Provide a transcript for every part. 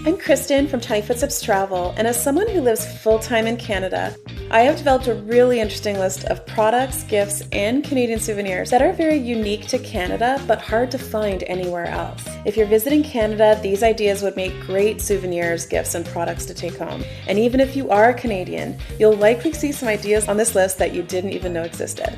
I'm Kristen from Tiny Footsteps Travel, and as someone who lives full-time in Canada, I have developed a really interesting list of products, gifts, and Canadian souvenirs that are very unique to Canada but hard to find anywhere else. If you're visiting Canada, these ideas would make great souvenirs, gifts, and products to take home. And even if you are Canadian, you'll likely see some ideas on this list that you didn't even know existed.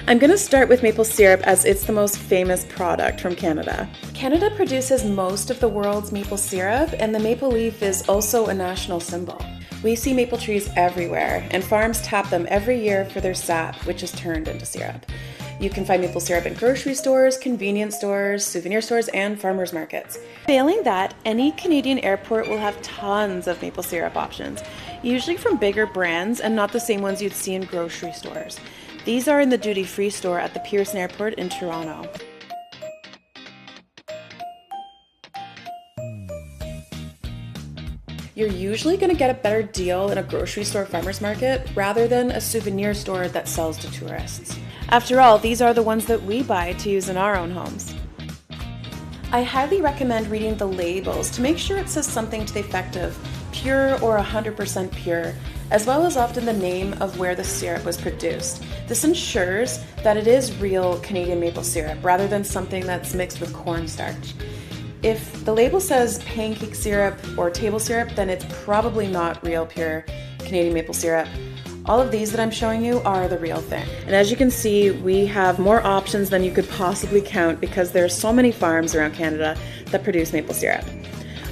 I'm going to start with maple syrup as it's the most famous product from Canada. Canada produces most of the world's maple syrup, and the maple leaf is also a national symbol. We see maple trees everywhere, and farms tap them every year for their sap, which is turned into syrup. You can find maple syrup in grocery stores, convenience stores, souvenir stores, and farmers markets. Failing that, any Canadian airport will have tons of maple syrup options, usually from bigger brands and not the same ones you'd see in grocery stores. These are in the duty-free store at the Pearson Airport in Toronto. You're usually going to get a better deal in a grocery store farmer's market rather than a souvenir store that sells to tourists. After all, these are the ones that we buy to use in our own homes. I highly recommend reading the labels to make sure it says something to the effect of pure or 100% pure, as well as often the name of where the syrup was produced. This ensures that it is real Canadian maple syrup rather than something that's mixed with cornstarch. If the label says pancake syrup or table syrup, then it's probably not real pure Canadian maple syrup. All of these that I'm showing you are the real thing. And as you can see, we have more options than you could possibly count because there are so many farms around Canada that produce maple syrup.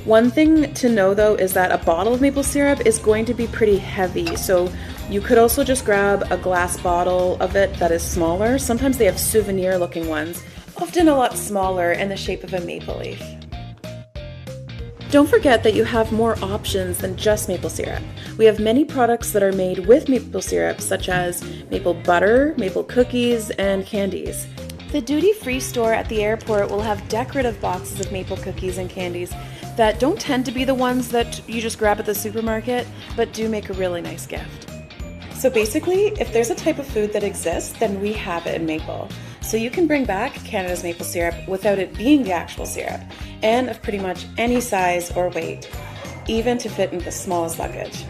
One thing to know though is that a bottle of maple syrup is going to be pretty heavy, so you could also just grab a glass bottle of it that is smaller. Sometimes they have souvenir looking ones, often a lot smaller in the shape of a maple leaf. Don't forget that you have more options than just maple syrup. We have many products that are made with maple syrup, such as maple butter, maple cookies, and candies. The duty-free store at the airport will have decorative boxes of maple cookies and candies that don't tend to be the ones that you just grab at the supermarket, but do make a really nice gift. So basically, if there's a type of food that exists, then we have it in maple. So you can bring back Canada's maple syrup without it being the actual syrup, and of pretty much any size or weight, even to fit in the smallest luggage.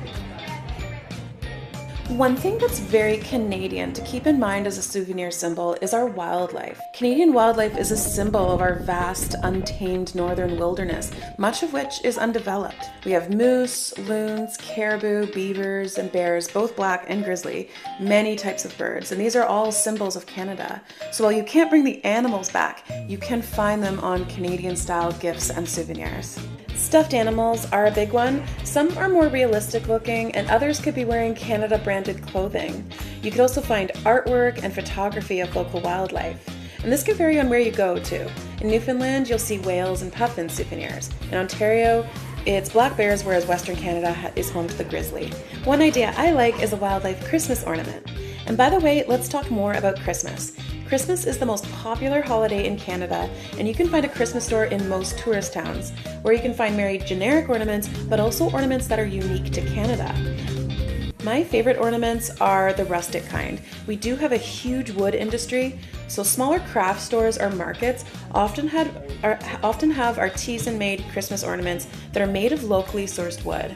One thing that's very Canadian to keep in mind as a souvenir symbol is our wildlife. Canadian wildlife is a symbol of our vast, untamed northern wilderness, much of which is undeveloped. We have moose, loons, caribou, beavers, and bears, both black and grizzly, many types of birds, and these are all symbols of Canada. So while you can't bring the animals back, you can find them on Canadian-style gifts and souvenirs. Stuffed animals are a big one. Some are more realistic looking and others could be wearing Canada branded clothing. You could also find artwork and photography of local wildlife. And this can vary on where you go too. In Newfoundland, you'll see whales and puffin souvenirs. In Ontario, it's black bears, whereas Western Canada is home to the grizzly. One idea I like is a wildlife Christmas ornament. And by the way, let's talk more about Christmas. Christmas is the most popular holiday in Canada, and you can find a Christmas store in most tourist towns, where you can find very generic ornaments, but also ornaments that are unique to Canada. My favorite ornaments are the rustic kind. We do have a huge wood industry, so smaller craft stores or markets often have artisan-made Christmas ornaments that are made of locally sourced wood.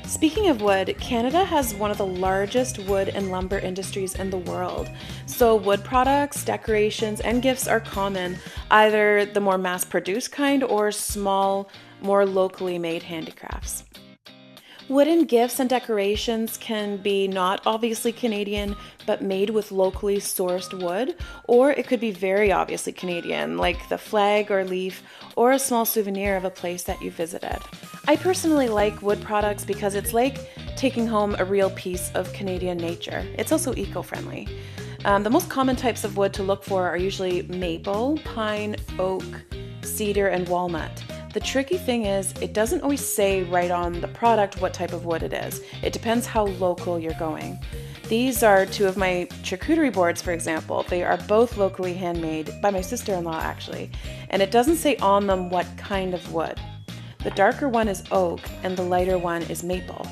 Speaking of wood, Canada has one of the largest wood and lumber industries in the world. So wood products, decorations, and gifts are common, either the more mass-produced kind or small, more locally made handicrafts. Wooden gifts and decorations can be not obviously Canadian, but made with locally sourced wood, or it could be very obviously Canadian, like the flag or leaf, or a small souvenir of a place that you visited. I personally like wood products because it's like taking home a real piece of Canadian nature. It's also eco-friendly. The most common types of wood to look for are usually maple, pine, oak, cedar, and walnut. The tricky thing is, it doesn't always say right on the product what type of wood it is. It depends how local you're going. These are two of my charcuterie boards, for example. They are both locally handmade by my sister-in-law, actually, and it doesn't say on them what kind of wood. The darker one is oak, and the lighter one is maple.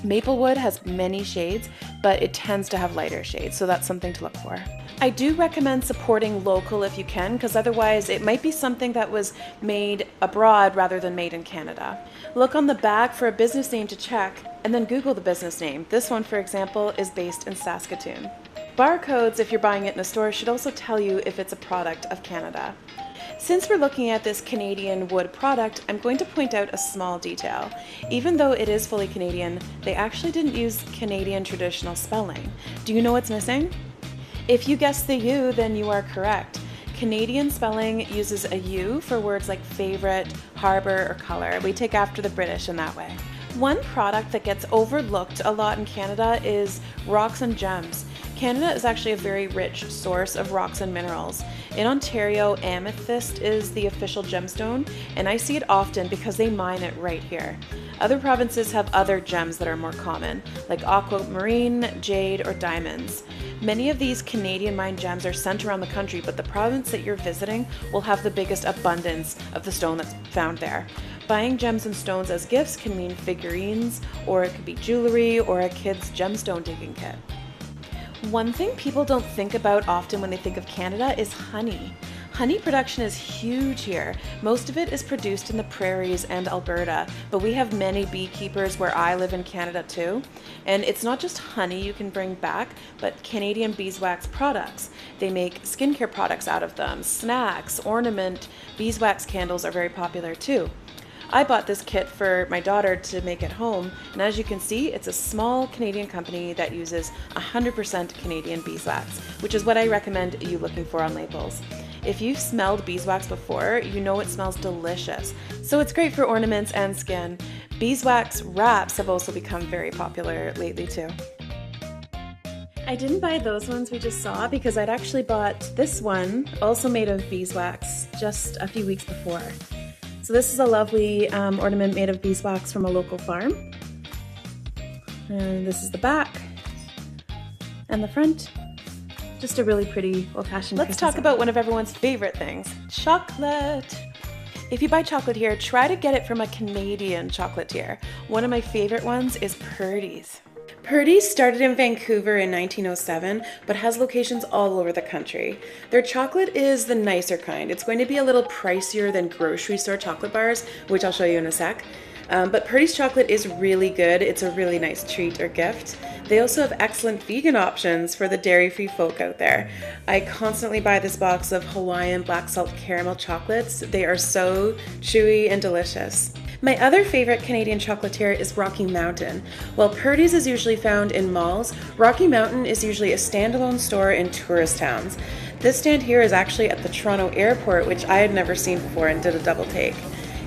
Maple wood has many shades, but it tends to have lighter shades, so that's something to look for. I do recommend supporting local if you can, because otherwise it might be something that was made abroad rather than made in Canada. Look on the back for a business name to check, and then Google the business name. This one, for example, is based in Saskatoon. Barcodes, if you're buying it in a store, should also tell you if it's a product of Canada. Since we're looking at this Canadian wood product, I'm going to point out a small detail. Even though it is fully Canadian, they actually didn't use Canadian traditional spelling. Do you know what's missing? If you guessed the U, then you are correct. Canadian spelling uses a U for words like favorite, harbor, or color. We take after the British in that way. One product that gets overlooked a lot in Canada is rocks and gems. Canada is actually a very rich source of rocks and minerals. In Ontario, amethyst is the official gemstone, and I see it often because they mine it right here. Other provinces have other gems that are more common, like aquamarine, jade, or diamonds. Many of these Canadian mined gems are sent around the country, but the province that you're visiting will have the biggest abundance of the stone that's found there. Buying gems and stones as gifts can mean figurines, or it could be jewelry, or a kid's gemstone digging kit. One thing people don't think about often when they think of Canada is honey. Honey production is huge here. Most of it is produced in the prairies and Alberta, but we have many beekeepers where I live in Canada too. And it's not just honey you can bring back, but Canadian beeswax products. They make skincare products out of them, snacks, ornament, beeswax candles are very popular too. I bought this kit for my daughter to make at home, and as you can see, it's a small Canadian company that uses 100% Canadian beeswax, which is what I recommend you looking for on labels. If you've smelled beeswax before, you know it smells delicious, so it's great for ornaments and skin. Beeswax wraps have also become very popular lately too. I didn't buy those ones we just saw because I'd actually bought this one, also made of beeswax, just a few weeks before. So this is a lovely ornament made of beeswax from a local farm. And this is the back and the front. Just a really pretty old-fashioned Let's talk about one of everyone's favorite things, chocolate. If you buy chocolate here, try to get it from a Canadian chocolatier. One of my favorite ones is Purdy's. Purdy's started in Vancouver in 1907, but has locations all over the country. Their chocolate is the nicer kind. It's going to be a little pricier than grocery store chocolate bars, which I'll show you in a sec. But Purdy's chocolate is really good. It's a really nice treat or gift. They also have excellent vegan options for the dairy-free folk out there. I constantly buy this box of Hawaiian black salt caramel chocolates. They are so chewy and delicious. My other favorite Canadian chocolatier is Rocky Mountain. While Purdy's is usually found in malls, Rocky Mountain is usually a standalone store in tourist towns. This stand here is actually at the Toronto airport, which I had never seen before and did a double take.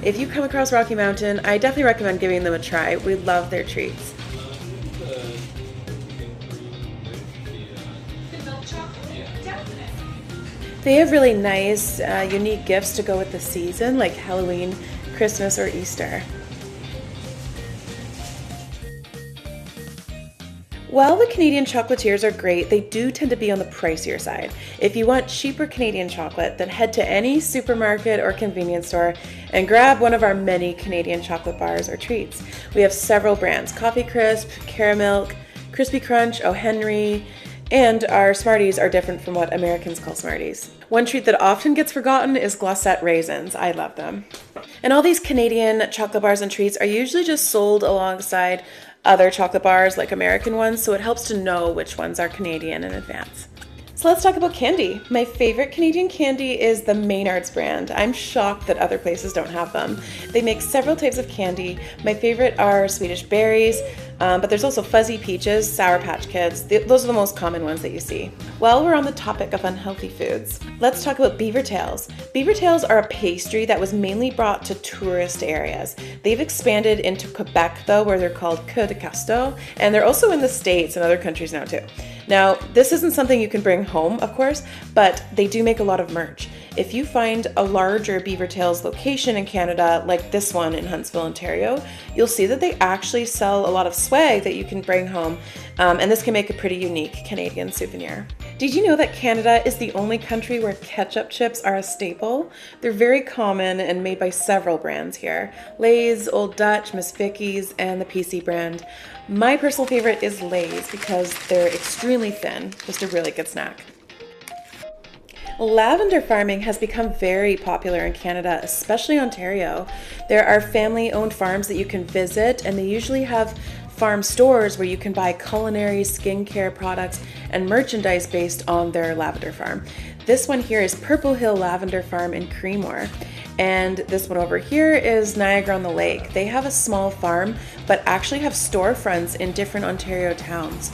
If you come across Rocky Mountain, I definitely recommend giving them a try. We love their treats. They have really nice, unique gifts to go with the season, like Halloween, Christmas, or Easter. While the Canadian chocolatiers are great, they do tend to be on the pricier side. If you want cheaper Canadian chocolate, then head to any supermarket or convenience store and grab one of our many Canadian chocolate bars or treats. We have several brands: Coffee Crisp, Caramilk, Crispy Crunch, O. Henry, and our Smarties are different from what Americans call Smarties. One treat that often gets forgotten is Glacette raisins. I love them. And all these Canadian chocolate bars and treats are usually just sold alongside other chocolate bars like American ones, so it helps to know which ones are Canadian in advance. So let's talk about candy. My favorite Canadian candy is the Maynards brand. I'm shocked that other places don't have them. They make several types of candy. My favorite are Swedish berries, but there's also fuzzy peaches, Sour Patch Kids. Those are the most common ones that you see. While we're on the topic of unhealthy foods, let's talk about Beaver Tails. Beaver Tails are a pastry that was mainly brought to tourist areas. They've expanded into Quebec though, where they're called queue de castor, and they're also in the States and other countries now too. Now, this isn't something you can bring home, of course, but they do make a lot of merch. If you find a larger Beaver Tails location in Canada, like this one in Huntsville, Ontario, you'll see that they actually sell a lot of swag that you can bring home, and this can make a pretty unique Canadian souvenir. Did you know that Canada is the only country where ketchup chips are a staple? They're very common and made by several brands here: Lay's, Old Dutch, Miss Vickie's, and the PC brand. My personal favorite is Lay's because they're extremely thin, just a really good snack. Lavender farming has become very popular in Canada, especially Ontario. There are family-owned farms that you can visit, and they usually have farm stores where you can buy culinary, skincare products, and merchandise based on their lavender farm. This one here is Purple Hill Lavender Farm in Creemore. And this one over here is Niagara-on-the-Lake. They have a small farm, but actually have storefronts in different Ontario towns.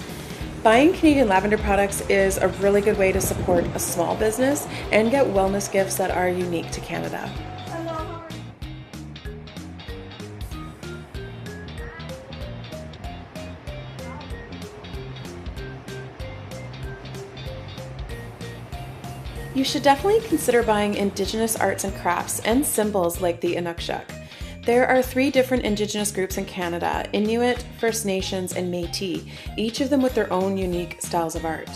Buying Canadian lavender products is a really good way to support a small business and get wellness gifts that are unique to Canada. You should definitely consider buying Indigenous arts and crafts and symbols like the Inukshuk. There are 3 different Indigenous groups in Canada: Inuit, First Nations, and Métis, each of them with their own unique styles of art.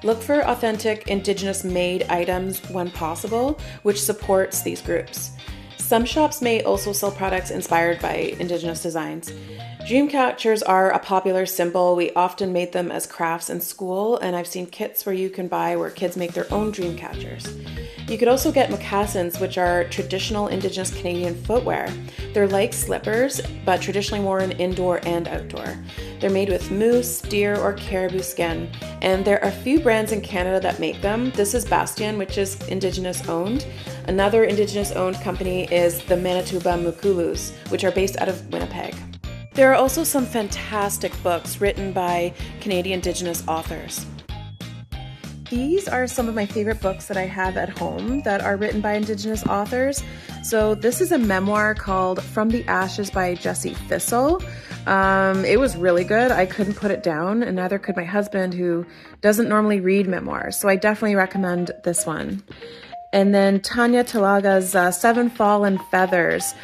Look for authentic Indigenous-made items when possible, which supports these groups. Some shops may also sell products inspired by Indigenous designs. Dream catchers are a popular symbol. We often made them as crafts in school, and I've seen kits where you can buy where kids make their own dream catchers. You could also get mocassins, which are traditional Indigenous Canadian footwear. They're like slippers, but traditionally worn indoor and outdoor. They're made with moose, deer, or caribou skin, and there are a few brands in Canada that make them. This is Bastion, which is Indigenous owned. Another Indigenous owned company is the Manitoba Mukulus, which are based out of Winnipeg. There are also some fantastic books written by Canadian Indigenous authors. These are some of my favorite books that I have at home that are written by Indigenous authors. So this is a memoir called From the Ashes by Jessie Thistle. It was really good. I couldn't put it down, and neither could my husband, who doesn't normally read memoirs. So I definitely recommend this one. And then Tanya Talaga's Seven Fallen Feathers.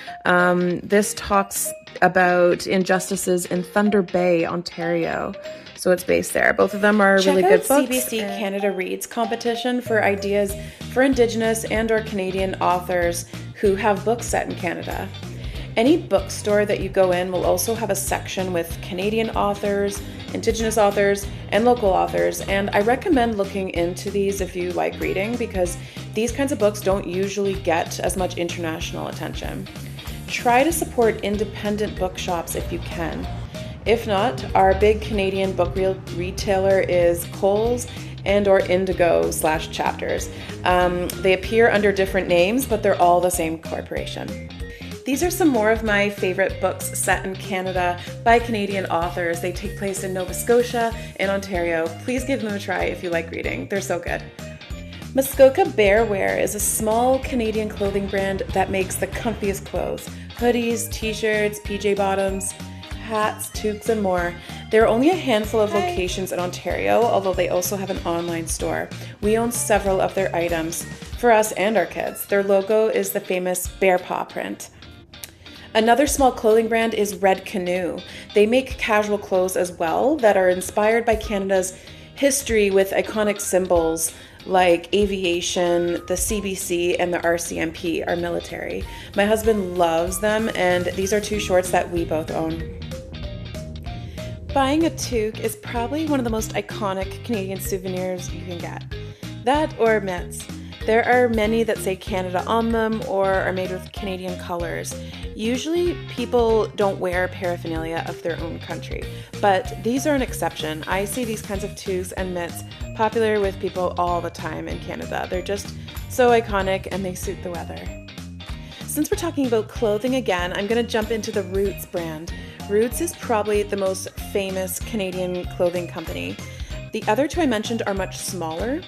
This talks about injustices in Thunder Bay, Ontario. So it's based there. Both of them are really good books. CBC Canada Reads competition for ideas for Indigenous and/or Canadian authors who have books set in Canada. Any bookstore that you go in will also have a section with Canadian authors, Indigenous authors, and local authors. And I recommend looking into these if you like reading, because these kinds of books don't usually get as much international attention. Try to support independent bookshops if you can. If not, our big Canadian book retailer is Kohl's and/or Indigo/Chapters. They appear under different names, but they're all the same corporation. These are some more of my favorite books set in Canada by Canadian authors. They take place in Nova Scotia and Ontario. Please give them a try if you like reading. They're so good. Muskoka Bearwear is a small Canadian clothing brand that makes the comfiest clothes: hoodies, t-shirts, PJ bottoms, hats, toques, and more. There are only a handful of locations in Ontario, although they also have an online store. We own several of their items for us and our kids. Their logo is the famous bear paw print. Another small clothing brand is Red Canoe. They make casual clothes as well that are inspired by Canada's history with iconic symbols like aviation, the CBC, and the RCMP, our military. My husband loves them, and these are 2 shorts that we both own. Buying a toque is probably one of the most iconic Canadian souvenirs you can get. That or mitts. There are many that say Canada on them or are made with Canadian colors. Usually people don't wear paraphernalia of their own country, but these are an exception. I see these kinds of toques and mitts popular with people all the time in Canada. They're just so iconic and they suit the weather. Since we're talking about clothing again, I'm going to jump into the Roots brand. Roots is probably the most famous Canadian clothing company. The other 2 I mentioned are much smaller.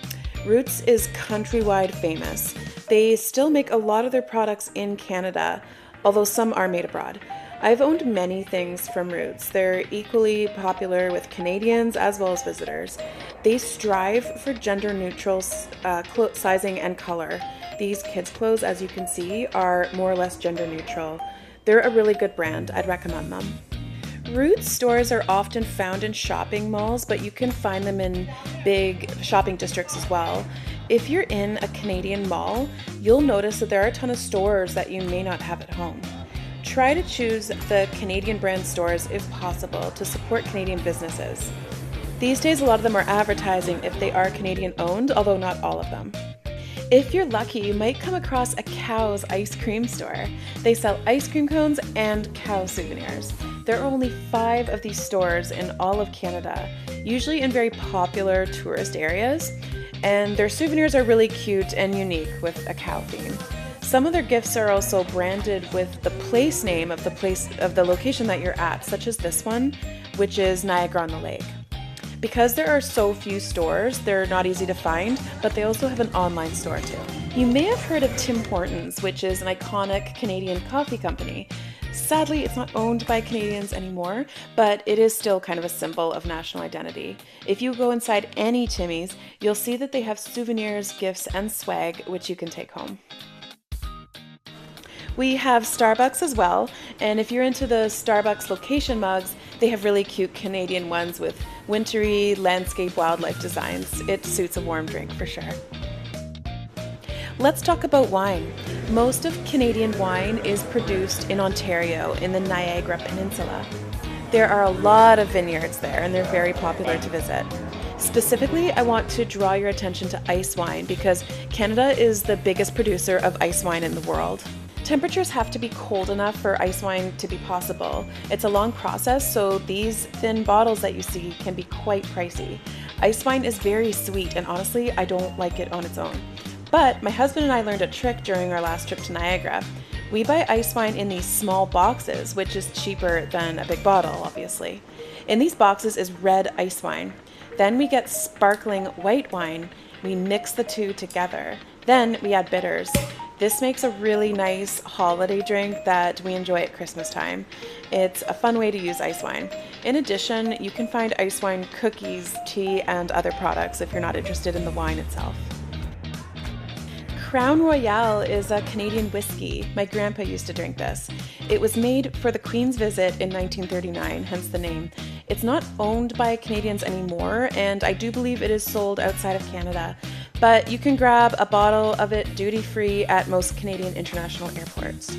Roots is countrywide famous. They still make a lot of their products in Canada, although some are made abroad. I've owned many things from Roots. They're equally popular with Canadians as well as visitors. They strive for gender-neutral sizing and color. These kids' clothes, as you can see, are more or less gender-neutral. They're a really good brand. I'd recommend them. Roots stores are often found in shopping malls, but you can find them in big shopping districts as well. If you're in a Canadian mall, you'll notice that there are a ton of stores that you may not have at home. Try to choose the Canadian brand stores if possible to support Canadian businesses. These days, a lot of them are advertising if they are Canadian owned, although not all of them. If you're lucky, you might come across a cow's ice cream store. They sell ice cream cones and cow souvenirs. There are only 5 of these stores in all of Canada, usually in very popular tourist areas, and their souvenirs are really cute and unique with a cow theme. Some of their gifts are also branded with the place name of the location that you're at, such as this one, which is Niagara-on-the-Lake. Because there are so few stores, they're not easy to find, but they also have an online store too. You may have heard of Tim Hortons, which is an iconic Canadian coffee company. Sadly, it's not owned by Canadians anymore, but it is still kind of a symbol of national identity. If you go inside any Timmy's, you'll see that they have souvenirs, gifts, and swag, which you can take home. We have Starbucks as well, and if you're into the Starbucks location mugs, they have really cute Canadian ones with wintry landscape wildlife designs. It suits a warm drink for sure. Let's talk about wine. Most of Canadian wine is produced in Ontario in the Niagara Peninsula. There are a lot of vineyards there and they're very popular to visit. Specifically, I want to draw your attention to ice wine because Canada is the biggest producer of ice wine in the world. Temperatures have to be cold enough for ice wine to be possible. It's a long process, so these thin bottles that you see can be quite pricey. Ice wine is very sweet, and honestly, I don't like it on its own. But my husband and I learned a trick during our last trip to Niagara. We buy ice wine in these small boxes, which is cheaper than a big bottle, obviously. In these boxes is red ice wine. Then we get sparkling white wine. We mix the two together. Then we add bitters. This makes a really nice holiday drink that we enjoy at Christmas time. It's a fun way to use ice wine. In addition, you can find ice wine cookies, tea, and other products if you're not interested in the wine itself. Crown Royal is a Canadian whiskey. My grandpa used to drink this. It was made for the Queen's visit in 1939, hence the name. It's not owned by Canadians anymore, and I do believe it is sold outside of Canada. But you can grab a bottle of it duty-free at most Canadian international airports.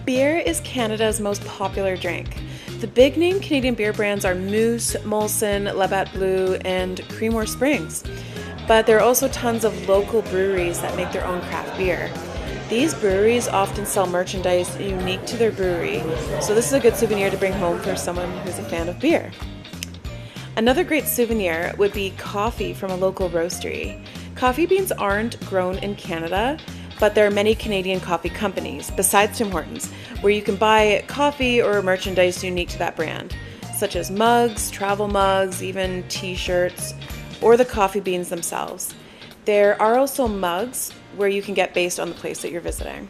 Beer is Canada's most popular drink. The big-name Canadian beer brands are Moose, Molson, Labatt Blue, and Creemore Springs. But there are also tons of local breweries that make their own craft beer. These breweries often sell merchandise unique to their brewery, so this is a good souvenir to bring home for someone who's a fan of beer. Another great souvenir would be coffee from a local roastery. Coffee beans aren't grown in Canada, but there are many Canadian coffee companies, besides Tim Hortons, where you can buy coffee or merchandise unique to that brand, such as mugs, travel mugs, even t-shirts, or the coffee beans themselves. There are also mugs where you can get based on the place that you're visiting.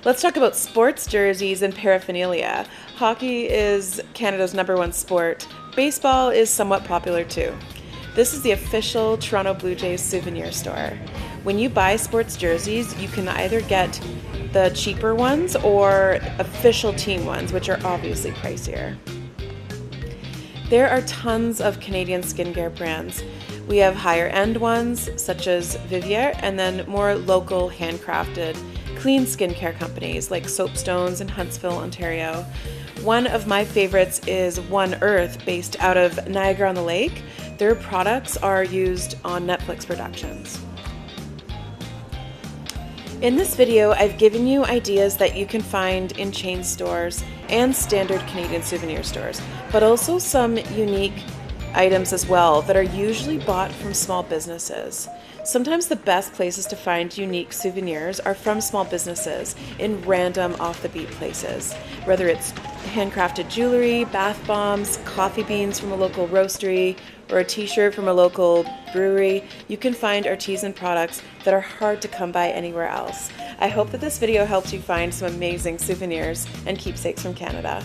Let's talk about sports jerseys and paraphernalia. Hockey is Canada's #1 sport. Baseball is somewhat popular too. This is the official Toronto Blue Jays souvenir store. When you buy sports jerseys, you can either get the cheaper ones or official team ones, which are obviously pricier. There are tons of Canadian skincare brands. We have higher end ones such as Vivier, and then more local handcrafted clean skincare companies like Soapstones in Huntsville, Ontario. One of my favorites is One Earth, based out of Niagara-on-the-Lake. Their products are used on Netflix productions. In this video, I've given you ideas that you can find in chain stores and standard Canadian souvenir stores, but also some unique items as well that are usually bought from small businesses. Sometimes the best places to find unique souvenirs are from small businesses in random off-the-beat places. Whether it's handcrafted jewelry, bath bombs, coffee beans from a local roastery, or a t-shirt from a local brewery, you can find artisan products that are hard to come by anywhere else. I hope that this video helped you find some amazing souvenirs and keepsakes from Canada.